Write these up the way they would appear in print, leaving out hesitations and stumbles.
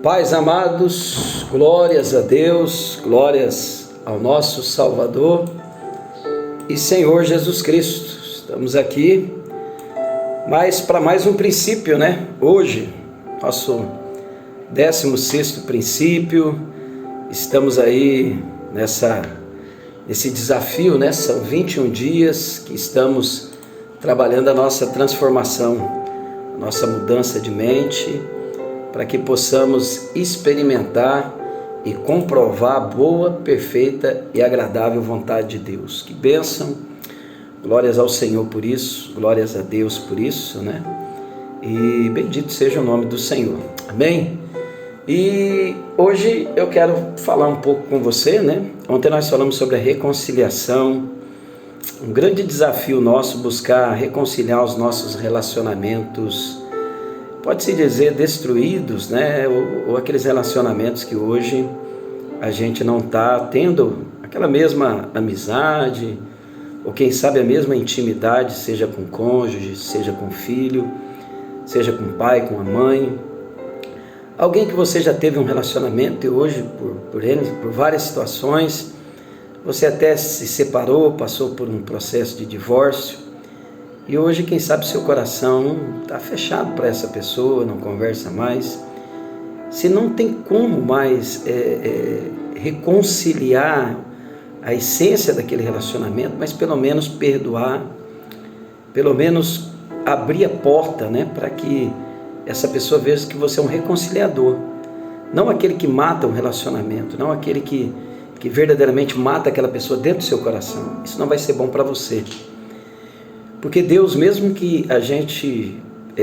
paz, amados, glórias a Deus, glórias ao nosso Salvador e Senhor Jesus Cristo. Estamos aqui para mais um princípio, né? Hoje, nosso 16º princípio, estamos aí nesse desafio, né? São 21 dias que estamos trabalhando a nossa transformação, a nossa mudança de mente, para que possamos experimentar e comprovar a boa, perfeita e agradável vontade de Deus. Que bênção, glórias ao Senhor por isso, glórias a Deus por isso, né? E bendito seja o nome do Senhor, amém? E hoje eu quero falar um pouco com você, né? Ontem nós falamos sobre a reconciliação, um grande desafio nosso buscar reconciliar os nossos relacionamentos, pode-se dizer destruídos, né? Ou aqueles relacionamentos que hoje a gente não está tendo aquela mesma amizade, ou quem sabe a mesma intimidade, seja com o cônjuge, seja com o filho, seja com o pai, com a mãe. Alguém que você já teve um relacionamento e hoje, por várias situações, você até se separou, passou por um processo de divórcio, e hoje, quem sabe, seu coração está fechado para essa pessoa, não conversa mais. Se não tem como mais reconciliar a essência daquele relacionamento, mas pelo menos perdoar, pelo menos abrir a porta, né, para que essa pessoa veja que você é um reconciliador. Não aquele que mata um relacionamento, não aquele que verdadeiramente mata aquela pessoa dentro do seu coração. Isso não vai ser bom para você. Porque Deus, mesmo que a gente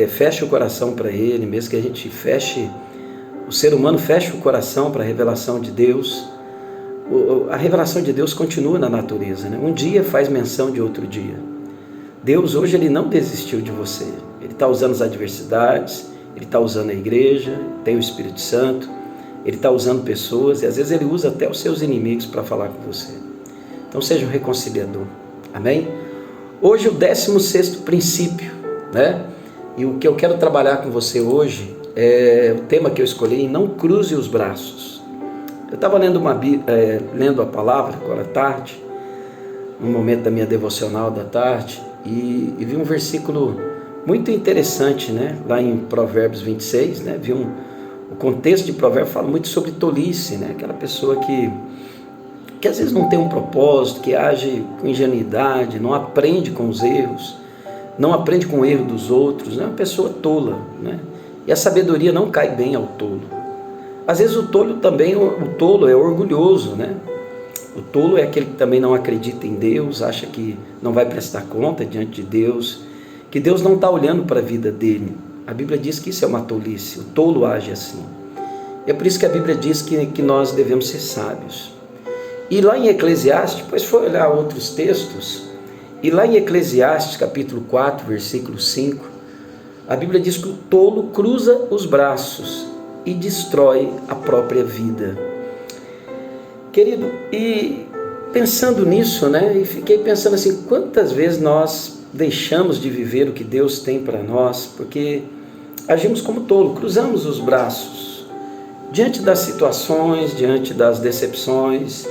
feche o coração para Ele, mesmo que a gente o ser humano feche o coração para a revelação de Deus, a revelação de Deus continua na natureza, né? Um dia faz menção de outro dia. Deus hoje Ele não desistiu de você. Ele está usando as adversidades, Ele está usando a igreja, tem o Espírito Santo, Ele está usando pessoas e às vezes Ele usa até os seus inimigos para falar com você. Então seja um reconciliador, amém? Hoje o 16º princípio, né? E o que eu quero trabalhar com você hoje é o tema que eu escolhi: não cruze os braços. Eu estava lendo a palavra agora à tarde, no momento da minha devocional da tarde, e vi um versículo muito interessante, né? Lá em Provérbios 26, né? O contexto de Provérbios fala muito sobre tolice, né? Aquela pessoa que às vezes não tem um propósito, que age com ingenuidade, não aprende com os erros, não aprende com o erro dos outros, é uma pessoa tola, né? E a sabedoria não cai bem ao tolo. Às vezes o tolo é orgulhoso, né? O tolo é aquele que também não acredita em Deus, acha que não vai prestar conta diante de Deus, que Deus não está olhando para a vida dele. A Bíblia diz que isso é uma tolice, o tolo age assim. E é por isso que a Bíblia diz que nós devemos ser sábios. E lá em Eclesiastes, depois foi olhar outros textos, e lá em Eclesiastes capítulo 4, versículo 5, a Bíblia diz que o tolo cruza os braços e destrói a própria vida. Querido, e pensando nisso, né, e fiquei pensando assim, quantas vezes nós deixamos de viver o que Deus tem para nós, porque agimos como tolo, cruzamos os braços, diante das situações, diante das decepções,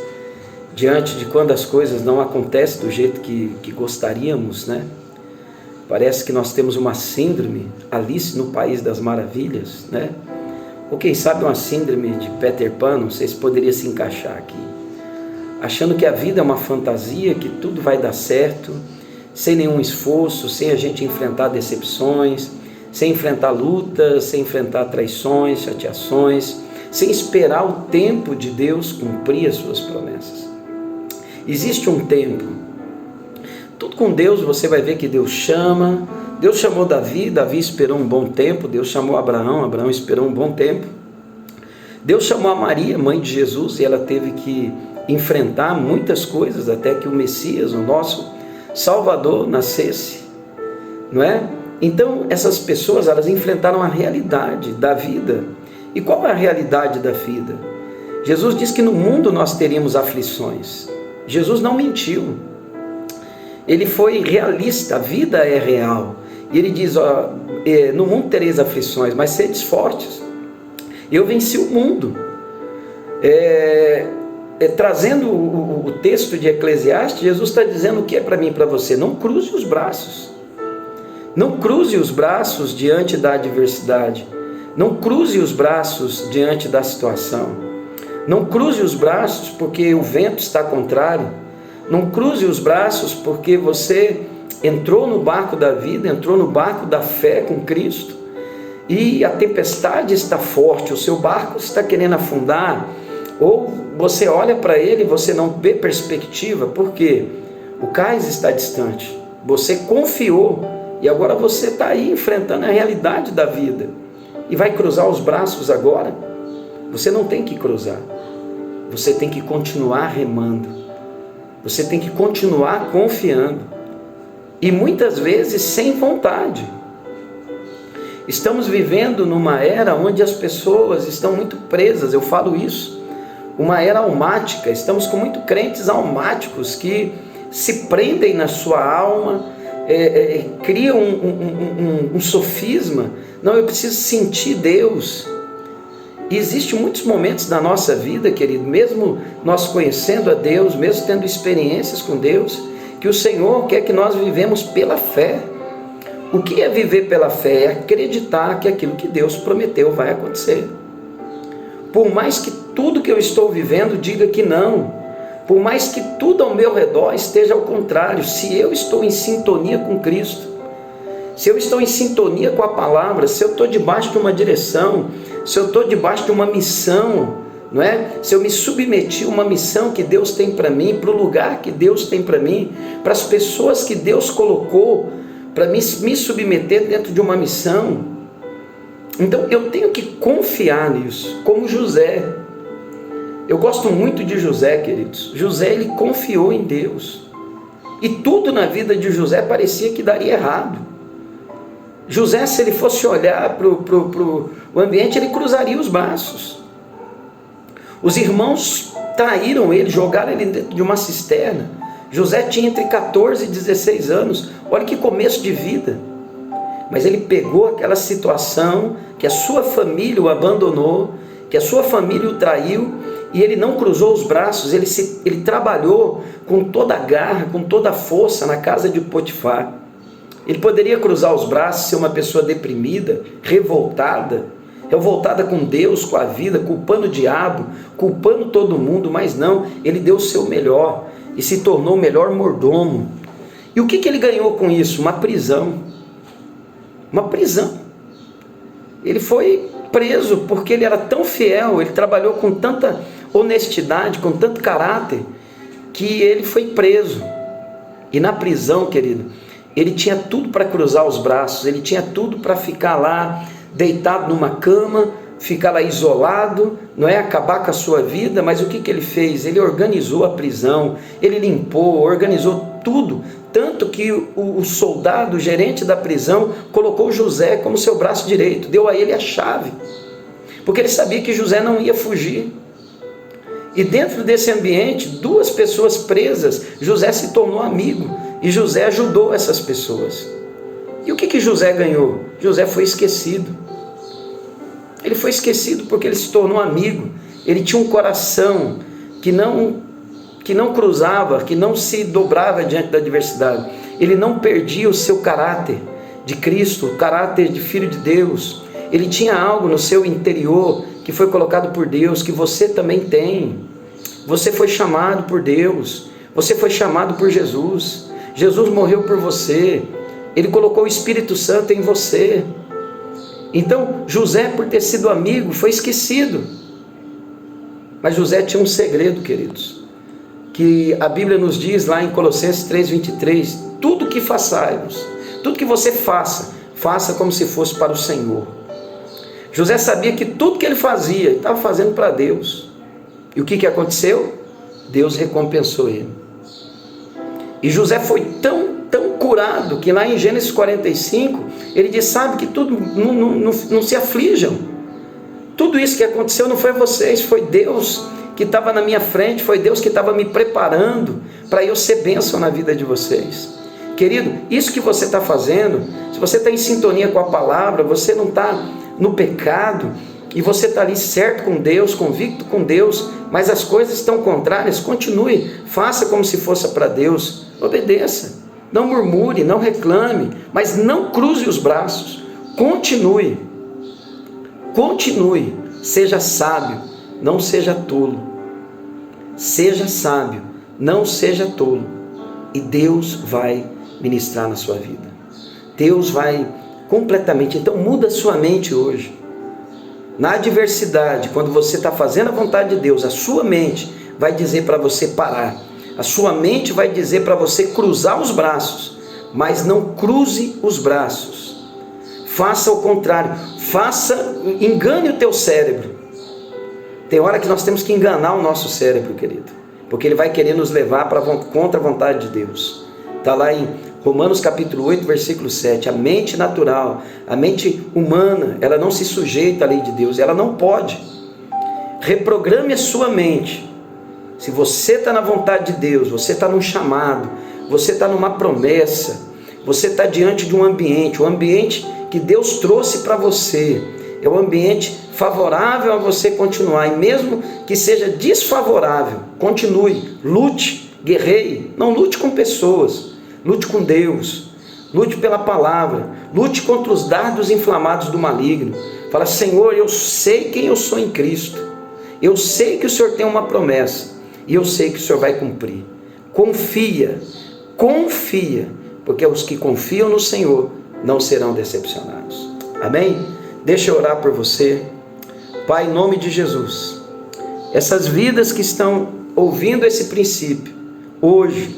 diante de quando as coisas não acontecem do jeito que gostaríamos, né? Parece que nós temos uma síndrome, Alice no País das Maravilhas, né? Ou quem sabe uma síndrome de Peter Pan, não sei se poderia se encaixar aqui. Achando que a vida é uma fantasia, que tudo vai dar certo, sem nenhum esforço, sem a gente enfrentar decepções, sem enfrentar lutas, sem enfrentar traições, chateações, sem esperar o tempo de Deus cumprir as suas promessas. Existe um tempo. Tudo com Deus você vai ver que Deus chama. Deus chamou Davi, Davi esperou um bom tempo. Deus chamou Abraão, Abraão esperou um bom tempo. Deus chamou a Maria, mãe de Jesus, e ela teve que enfrentar muitas coisas até que o Messias, o nosso Salvador, nascesse, não é? Então essas pessoas, elas enfrentaram a realidade da vida. E qual é a realidade da vida? Jesus disse que no mundo nós teríamos aflições. Jesus não mentiu, ele foi realista, a vida é real, e ele diz, no mundo tereis aflições, mas sedes fortes, Eu venci o mundo. Trazendo o texto de Eclesiastes, Jesus está dizendo o que é para mim e para você? Não cruze os braços. Não cruze os braços diante da adversidade. Não cruze os braços diante da situação. Não cruze os braços porque o vento está contrário. Não cruze os braços porque você entrou no barco da vida, entrou no barco da fé com Cristo e a tempestade está forte, o seu barco está querendo afundar, ou você olha para ele e você não vê perspectiva, porque o cais está distante, você confiou e agora você está aí enfrentando a realidade da vida e vai cruzar os braços agora? Você não tem que cruzar, você tem que continuar remando, você tem que continuar confiando, e muitas vezes sem vontade. Estamos vivendo numa era onde as pessoas estão muito presas, eu falo isso, uma era almática. Estamos com muitos crentes almáticos que se prendem na sua alma, criam um sofisma. Não, eu preciso sentir Deus. E existem muitos momentos da nossa vida, querido, mesmo nós conhecendo a Deus, mesmo tendo experiências com Deus, que o Senhor quer que nós vivemos pela fé. O que é viver pela fé? É acreditar que aquilo que Deus prometeu vai acontecer. Por mais que tudo que eu estou vivendo diga que não, por mais que tudo ao meu redor esteja ao contrário, se eu estou em sintonia com Cristo, se eu estou em sintonia com a palavra, se eu estou debaixo de uma direção, se eu estou debaixo de uma missão, não é? Se eu me submeti a uma missão que Deus tem para mim, para o lugar que Deus tem para mim, para as pessoas que Deus colocou para me submeter dentro de uma missão, então eu tenho que confiar nisso, como José. Eu gosto muito de José, queridos. José, ele confiou em Deus, e tudo na vida de José parecia que daria errado. José, se ele fosse olhar para o ambiente, ele cruzaria os braços. Os irmãos traíram ele, jogaram ele dentro de uma cisterna. José tinha entre 14 e 16 anos, olha que começo de vida. Mas ele pegou aquela situação que a sua família o abandonou, que a sua família o traiu, e ele não cruzou os braços, ele trabalhou com toda a garra, com toda a força na casa de Potifar. Ele poderia cruzar os braços, ser uma pessoa deprimida, revoltada com Deus, com a vida, culpando o diabo, culpando todo mundo, mas não, ele deu o seu melhor e se tornou o melhor mordomo. E o que ele ganhou com isso? Uma prisão. Uma prisão. Ele foi preso porque ele era tão fiel, ele trabalhou com tanta honestidade, com tanto caráter, que ele foi preso. E na prisão, querido, ele tinha tudo para cruzar os braços, ele tinha tudo para ficar lá, deitado numa cama, ficar lá isolado, não é? Acabar com a sua vida. Mas o que ele fez? Ele organizou a prisão, ele limpou, organizou tudo, tanto que o soldado, o gerente da prisão, colocou José como seu braço direito, deu a ele a chave, porque ele sabia que José não ia fugir. E dentro desse ambiente, duas pessoas presas, José se tornou amigo, e José ajudou essas pessoas. E o que José ganhou? José foi esquecido. Ele foi esquecido porque ele se tornou amigo. Ele tinha um coração que não cruzava, que não se dobrava diante da adversidade. Ele não perdia o seu caráter de Cristo, o caráter de filho de Deus. Ele tinha algo no seu interior que foi colocado por Deus, que você também tem. Você foi chamado por Deus, você foi chamado por Jesus. Jesus morreu por você, ele colocou o Espírito Santo em você. Então José, por ter sido amigo, foi esquecido. Mas José tinha um segredo, queridos, que a Bíblia nos diz lá em Colossenses 3:23, tudo que façamos, tudo que você faça, faça como se fosse para o Senhor. José sabia que tudo que ele fazia, ele estava fazendo para Deus. E o que aconteceu? Deus recompensou ele. E José foi tão curado, que lá em Gênesis 45, ele diz, sabe que tudo, não se aflijam. Tudo isso que aconteceu não foi vocês, foi Deus que estava na minha frente, foi Deus que estava me preparando para eu ser bênção na vida de vocês. Querido, isso que você está fazendo, se você está em sintonia com a palavra, você não está no pecado, e você está ali certo com Deus, convicto com Deus, mas as coisas estão contrárias, continue, faça como se fosse para Deus, obedeça, não murmure, não reclame, mas não cruze os braços, continue, seja sábio, não seja tolo, seja sábio, não seja tolo, e Deus vai ministrar na sua vida, Deus vai completamente, então muda a sua mente hoje, na adversidade, quando você está fazendo a vontade de Deus, a sua mente vai dizer para você parar, a sua mente vai dizer para você cruzar os braços, mas não cruze os braços, faça o contrário, engane o teu cérebro. Tem hora que nós temos que enganar o nosso cérebro, querido, porque ele vai querer nos levar contra a vontade de Deus. Está lá em Romanos capítulo 8, versículo 7, a mente natural, a mente humana, ela não se sujeita à lei de Deus, ela não pode. Reprograme a sua mente. Se você está na vontade de Deus, você está num chamado, você está numa promessa, você está diante de um ambiente, o ambiente que Deus trouxe para você, é um ambiente favorável a você continuar, e mesmo que seja desfavorável, continue, lute, guerreie, não lute com pessoas, lute com Deus, lute pela palavra, lute contra os dardos inflamados do maligno. Fala: Senhor, eu sei quem eu sou em Cristo, eu sei que o Senhor tem uma promessa, e eu sei que o Senhor vai cumprir. Confia, porque os que confiam no Senhor não serão decepcionados. Amém? Deixa eu orar por você. Pai, em nome de Jesus, essas vidas que estão ouvindo esse princípio hoje,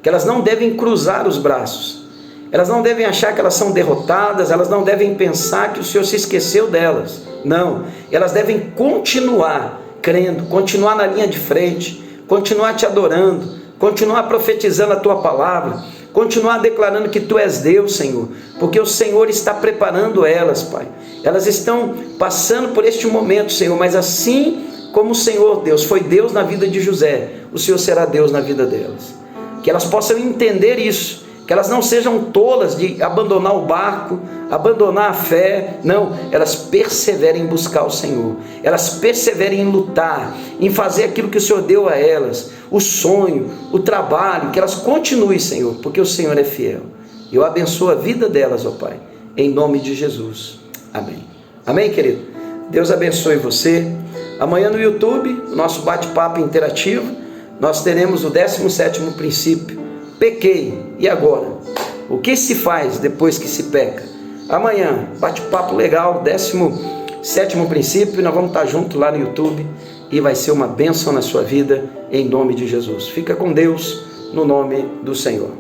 que elas não devem cruzar os braços, elas não devem achar que elas são derrotadas, elas não devem pensar que o Senhor se esqueceu delas, não, elas devem continuar crendo, continuar na linha de frente, continuar te adorando, continuar profetizando a tua palavra, continuar declarando que tu és Deus, Senhor, porque o Senhor está preparando elas, Pai. Elas estão passando por este momento, Senhor, mas assim como o Senhor, Deus, foi Deus na vida de José, o Senhor será Deus na vida delas. Que elas possam entender isso, que elas não sejam tolas de abandonar o barco, abandonar a fé, não, elas perseverem em buscar o Senhor, elas perseverem em lutar, em fazer aquilo que o Senhor deu a elas, o sonho, o trabalho, que elas continuem, Senhor, porque o Senhor é fiel. Eu abençoo a vida delas, ó Pai, em nome de Jesus. Amém. Amém, querido? Deus abençoe você. Amanhã no YouTube, nosso bate-papo interativo, nós teremos o 17º princípio. Pequei, e agora? O que se faz depois que se peca? Amanhã, bate-papo legal, 17º princípio, nós vamos estar juntos lá no YouTube, e vai ser uma bênção na sua vida, em nome de Jesus. Fica com Deus, no nome do Senhor.